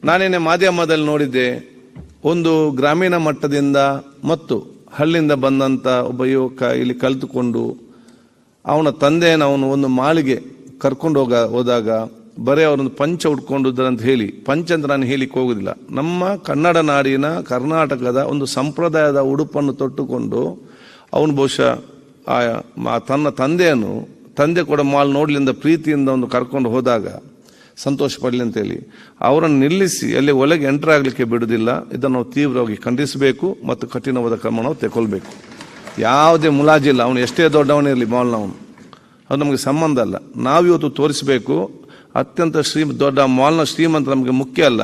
ನಾನೇನೆ ಮಾಧ್ಯಮದಲ್ಲಿ ನೋಡಿದ್ದೆ, ಒಂದು ಗ್ರಾಮೀಣ ಮಟ್ಟದಿಂದ ಮತ್ತು ಹಳ್ಳಿಯಿಂದ ಬಂದಂಥ ಒಬ್ಬ ಯುವಕ ಇಲ್ಲಿ ಕಲಿತುಕೊಂಡು ಅವನ ತಂದೆಯನ್ನು ಅವನು ಒಂದು ಮಾಳಿಗೆ ಕರ್ಕೊಂಡು ಹೋದಾಗ ಬರೀ ಅವರೊಂದು ಪಂಚ ಉಟ್ಕೊಂಡಿದ್ರಂತ ಹೇಳಿ, ಪಂಚ ಅಂತ ನಾನು ಹೇಳಿಕ್ಕೆ ಹೋಗುದಿಲ್ಲ, ನಮ್ಮ ಕನ್ನಡ ನಾಡಿನ ಕರ್ನಾಟಕದ ಒಂದು ಸಂಪ್ರದಾಯದ ಉಡುಪನ್ನು ತೊಟ್ಟುಕೊಂಡು ಅವನು ಬಹುಶಃ ತನ್ನ ತಂದೆ ಕೂಡ ಮಾಲ್ ನೋಡ್ಲಿಂದ ಪ್ರೀತಿಯಿಂದ ಒಂದು ಕರ್ಕೊಂಡು ಹೋದಾಗ ಸಂತೋಷ ಪಡಲಿ ಅಂತೇಳಿ ಅವರನ್ನು ನಿಲ್ಲಿಸಿ ಅಲ್ಲಿ ಒಳಗೆ ಎಂಟರ್ ಆಗಲಿಕ್ಕೆ ಬಿಡುವುದಿಲ್ಲ. ಇದನ್ನು ನಾವು ತೀವ್ರವಾಗಿ ಖಂಡಿಸಬೇಕು ಮತ್ತು ಕಠಿಣವಾದ ಕ್ರಮ ನಾವು ತೆಗೊಳ್ಬೇಕು. ಯಾವುದೇ ಮುಲಾಜಿಲ್ಲ, ಅವನು ಎಷ್ಟೇ ದೊಡ್ಡವನಿರಲಿ ಮಾಲ್ನವನು, ಅದು ನಮಗೆ ಸಂಬಂಧ ಅಲ್ಲ. ನಾವಿವತ್ತು ತೋರಿಸಬೇಕು, ಅತ್ಯಂತ ದೊಡ್ಡ ಮಾಲ್ನ ಶ್ರೀಮಂತ ನಮಗೆ ಮುಖ್ಯ ಅಲ್ಲ.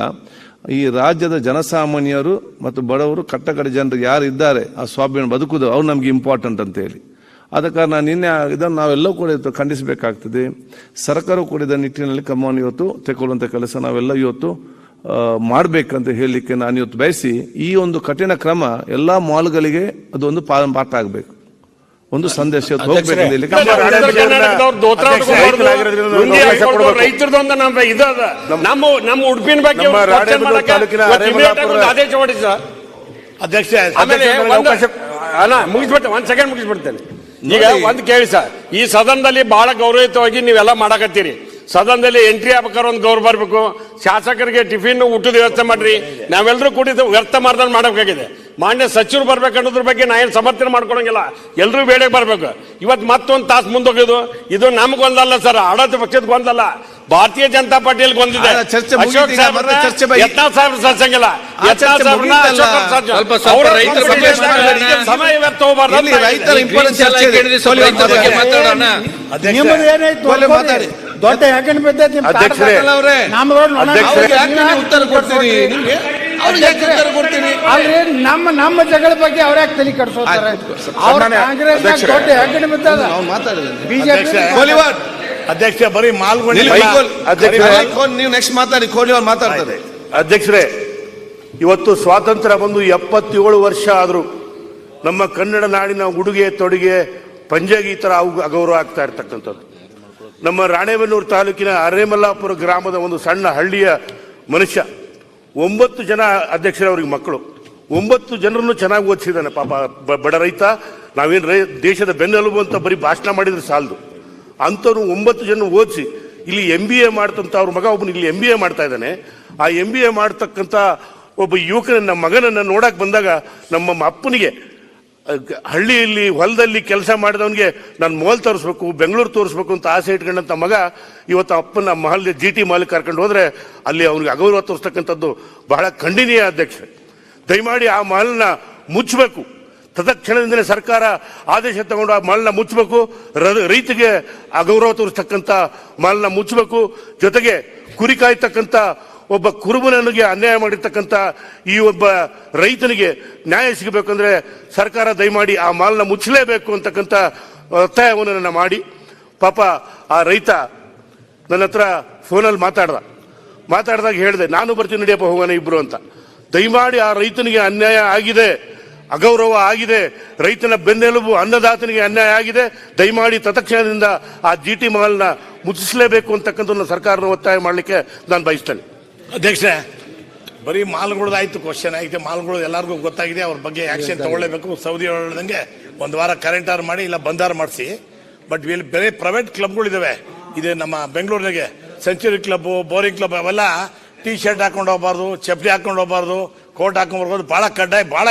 ಈ ರಾಜ್ಯದ ಜನಸಾಮಾನ್ಯರು ಮತ್ತು ಬಡವರು ಕಟ್ಟಕಡೆ ಜನರು ಯಾರು ಇದ್ದಾರೆ ಆ ಸ್ವಾಭಿಮಾನ ಬದುಕುವುದು ಅವ್ರು ನಮಗೆ ಇಂಪಾರ್ಟೆಂಟ್ ಅಂತೇಳಿ. ಆದ ಕಾರಣ ನಿನ್ನೆ ಇದನ್ನು ನಾವೆಲ್ಲರೂ ಕೂಡ ಇವತ್ತು ಖಂಡಿಸಬೇಕಾಗ್ತದೆ. ಸರ್ಕಾರವು ಕೂಡ ಇದರ ನಿಟ್ಟಿನಲ್ಲಿ ಕ್ರಮವನ್ನು ಇವತ್ತು ತೆಗೊಳ್ಳುವಂಥ ಕೆಲಸ ನಾವೆಲ್ಲ ಇವತ್ತು ಮಾಡಬೇಕಂತ ಹೇಳಲಿಕ್ಕೆ ನಾನು ಇವತ್ತು ಬಯಸಿ, ಈ ಒಂದು ಕಠಿಣ ಕ್ರಮ ಎಲ್ಲ ಮಾಲ್ಗಳಿಗೆ ಅದೊಂದು ಪಾಠ ಆಗಬೇಕು, ಒಂದು ಸಂದೇಶ ಹೋಗ್ಬೇಕು. ನಮ್ಮ ಉಡುಪಿನ ಬಗ್ಗೆ ಆದೇಶ ಹೊಡಿಸ ಅಧ್ಯಕ್ಷ ಮುಗಿಸ್ಬಿಡ್ತೇನೆ, ಒಂದ್ ಸೆಕೆಂಡ್ ಮುಗಿಸ್ಬಿಡ್ತೇನೆ. ಈಗ ಒಂದ್ ಕೇಳಿ ಸರ್, ಈ ಸದನದಲ್ಲಿ ಬಹಳ ಗೌರವಯುತವಾಗಿ ನೀವೆಲ್ಲ ಮಾಡಕತ್ತೀರಿ. ಸದನದಲ್ಲಿ ಎಂಟ್ರಿ ಆಗ್ಬೇಕಾದ್ರೆ ಒಂದು ಗೌರವ ಬರ್ಬೇಕು. ಶಾಸಕರಿಗೆ ಟಿಫಿನ್ ಊಟದ ವ್ಯವಸ್ಥೆ ಮಾಡ್ರಿ. ನಾವೆಲ್ಲರೂ ಕೂಡಿ ವ್ಯರ್ಥ ಮಾಡ್ದಂಗೆ ಮಾಡಬೇಕಾಗಿದೆ. ಮಾನ್ಯ ಸಚಿವರು ಬರ್ಬೇಕನ್ನೋದ್ರ ಬಗ್ಗೆ ನಾ ಏನು ಸಮರ್ಥನೆ ಮಾಡ್ಕೊಳಂಗಿಲ್ಲ, ಎಲ್ಲರೂ ಬೇಡಕ್ಕೆ ಬರ್ಬೇಕು. ಇವತ್ತು ಮತ್ತೊಂದು ತಾಸು ಮುಂದೋಗಿದ್ದು, ಇದು ನಮ್ಗೊಂದಲ್ಲ ಸರ್, ಆಡಳಿತ ಪಕ್ಷದ ಗೊಂದಲ್ಲ, ಭಾರತೀಯ ಜನತಾ ಪಾರ್ಟಿಯಲ್ಲಿ ಗೊಂದಿದೆ. ಅಶೋಕ್ ಸಾಹೇಬ್ರ ಸತ್ಸಂಗಿಲ್ಲ, ಸಮಯ ವ್ಯರ್ಥ ಹೋಗ್ಬಾರ್ದು. ದೊಡ್ಡ ಯಾಕಂದ್ರೆ ಅಲ್ರಿ ನಮ್ಮ ಜಗಳ ಬಗ್ಗೆ ಅವ್ರ ಯಾಕೆ ತಲೆ ಕಟ್ಸೋತಾರೆ? ಅವ್ರ ಕಾಂಗ್ರೆಸ್ ದೊಡ್ಡ ಯಾಕಂದ್ರೆ ಬಿದ್ದದ ಬಿಜೆಪಿ. ಅಧ್ಯಕ್ಷ ಬರೀ ಮಾಲ್ಗಳು ನೀವು ನೆಕ್ಸ್ಟ್ ಮಾತಾಡಿ, ಕೋಹ್ಲಿ ಅವ್ರು ಮಾತಾಡ್ತಾರೆ. ಅಧ್ಯಕ್ಷರೇ, ಇವತ್ತು ಸ್ವಾತಂತ್ರ್ಯ ಬಂದು 77 ವರ್ಷ ಆದರೂ ನಮ್ಮ ಕನ್ನಡ ನಾಡಿನ ಉಡುಗೆ ತೊಡುಗೆ ಪಂಜಾಗಿ ಈ ಥರ ಅಗೌರವ ಆಗ್ತಾ ಇರ್ತಕ್ಕಂಥದ್ದು. ನಮ್ಮ ರಾಣೆಬೆನ್ನೂರು ತಾಲೂಕಿನ ಅರೇಮಲ್ಲಾಪುರ ಗ್ರಾಮದ ಒಂದು ಸಣ್ಣ ಹಳ್ಳಿಯ ಮನುಷ್ಯ, 9 ಜನ ಅಧ್ಯಕ್ಷರವ್ರಿಗೆ ಮಕ್ಕಳು, 9 ಜನರನ್ನು ಚೆನ್ನಾಗಿ ಓದಿಸಿದ್ದಾನೆ ಪಾಪ. ಬಡ ರೈತ, ನಾವೇನು ದೇಶದ ಬೆನ್ನೆಲುಬು ಅಂತ ಬರೀ ಭಾಷಣ ಮಾಡಿದ್ರೆ ಸಾಲದು. ಅಂಥವ್ರು 9 ಜನ ಓದಿಸಿ ಇಲ್ಲಿ MBA ಮಾಡ್ತಂತ ಅವ್ರ ಮಗ ಒಬ್ಬನು ಇಲ್ಲಿ MBA ಮಾಡ್ತಾ ಇದ್ದಾನೆ. ಆ MBA ಮಾಡ್ತಕ್ಕಂಥ ಒಬ್ಬ ಯುವಕನ ಮಗನನ್ನು ನೋಡಕ್ ಬಂದಾಗ ನಮ್ಮ ಅಪ್ಪನಿಗೆ ಹಳ್ಳಿಯಲ್ಲಿ ಹೊಲದಲ್ಲಿ ಕೆಲಸ ಮಾಡಿದವನಿಗೆ ನಾನು ಮೋಲ್ ತೋರಿಸ್ಬೇಕು, ಬೆಂಗಳೂರು ತೋರಿಸ್ಬೇಕು ಅಂತ ಆಸೆ ಇಟ್ಕೊಂಡಂತ ಮಗ ಇವತ್ತು ಅಪ್ಪನ ಮಹಲ್ GT ಮಾಲ್ ಕರ್ಕೊಂಡು ಹೋದ್ರೆ ಅಲ್ಲಿ ಅವನಿಗೆ ಅಗೌರವ ತೋರಿಸ್ತಕ್ಕಂಥದ್ದು ಬಹಳ ಖಂಡನೀಯ. ಅಧ್ಯಕ್ಷ, ದಯಮಾಡಿ ಆ ಮಾಲ್ನ ಮುಚ್ಚಬೇಕು. ತತ್ಕ್ಷಣದಿಂದಲೇ ಸರ್ಕಾರ ಆದೇಶ ತಗೊಂಡು ಆ ಮಾಲ್ನ ಮುಚ್ಚಬೇಕು. ರೈತರಿಗೆ ಅಗೌರವ ತೋರಿಸ್ತಕ್ಕಂಥ ಮಾಲ್ನ ಮುಚ್ಚಬೇಕು. ಜೊತೆಗೆ ಕುರಿ ಕಾಯ್ತಕ್ಕಂಥ ಒಬ್ಬ ಕುರುಬನಿಗೆ ಅನ್ಯಾಯ ಮಾಡಿರ್ತಕ್ಕಂಥ ಈ ಒಬ್ಬ ರೈತನಿಗೆ ನ್ಯಾಯ ಸಿಗಬೇಕಂದ್ರೆ ಸರ್ಕಾರ ದಯಮಾಡಿ ಆ ಮಾಲ್ನ ಮುಚ್ಚಲೇಬೇಕು ಅಂತಕ್ಕಂಥ ಒತ್ತಾಯವನ್ನು ನನ್ನ ಮಾಡಿ, ಪಾಪ ಆ ರೈತ ನನ್ನ ಹತ್ರ ಫೋನಲ್ಲಿ ಮಾತಾಡಿದಾಗ ಹೇಳಿದೆ, ನಾನು ಬರ್ತೀನಿ ನಡಿಯಪ್ಪ ಹೋಗೋಣ ಇಬ್ರು ಅಂತ. ದಯಮಾಡಿ ಆ ರೈತನಿಗೆ ಅನ್ಯಾಯ ಆಗಿದೆ, ಅಗೌರವ ಆಗಿದೆ, ರೈತನ ಬೆನ್ನೆಲುಬು ಅನ್ನದಾತನಿಗೆ ಅನ್ಯಾಯ ಆಗಿದೆ. ದಯಮಾಡಿ ತತ್ಕ್ಷಣದಿಂದ ಆ GT ಮಾಲ್ನ ಮುಚ್ಚಿಸಲೇಬೇಕು ಅಂತಕ್ಕಂಥ ಸರ್ಕಾರನ ಒತ್ತಾಯ ಮಾಡಲಿಕ್ಕೆ ನಾನು ಬಯಸ್ತೇನೆ. ಅಧ್ಯಕ್ಷ, ಬರೀ ಮಾಲ್ಗಳದಾಯ್ತು, ಕ್ವಶನ್ ಆಗಿದೆ. ಮಾಲ್ಗಳು ಎಲ್ಲರಿಗೂ ಗೊತ್ತಾಗಿದೆ, ಅವ್ರ ಬಗ್ಗೆ ಆಕ್ಷನ್ ತಗೊಳ್ಳೇಬೇಕು. ಸೌದಿ ಹೇಳ್ದಂಗೆ ಒಂದು ವಾರ ಕರೆಂಟ್ ಆರ್ ಮಾಡಿ ಇಲ್ಲ ಬಂದಾರ ಮಾಡಿಸಿ. ಬಟ್ ಇಲ್ಲಿ ಬೇರೆ ಪ್ರೈವೇಟ್ ಕ್ಲಬ್ಗಳಿದಾವೆ. ಇದೆ ನಮ್ಮ ಬೆಂಗಳೂರಿನಾಗೆ ಸೆಂಚುರಿ ಕ್ಲಬ್, ಬೋರಿಂಗ್ ಕ್ಲಬ್, ಅವೆಲ್ಲ ಟೀ ಶರ್ಟ್ ಹಾಕೊಂಡು ಹೋಗ್ಬಾರ್ದು, ಚಪ್ಪಲಿ ಹಾಕೊಂಡು ಹೋಗ್ಬಾರ್ದು, ಕೋಟ್ ಹಾಕೊಂಡು ಬರ್ಬೋದು. ಭಾಳ ಕಡ್ಡಾಯ, ಭಾಳ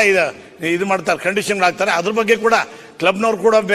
ಇದು ಮಾಡ್ತಾರೆ, ಕಂಡೀಷನ್ ಆಗ್ತಾರೆ. ಅದ್ರ ಬಗ್ಗೆ ಕೂಡ ಕ್ಲಬ್ನವ್ರು ಕೂಡ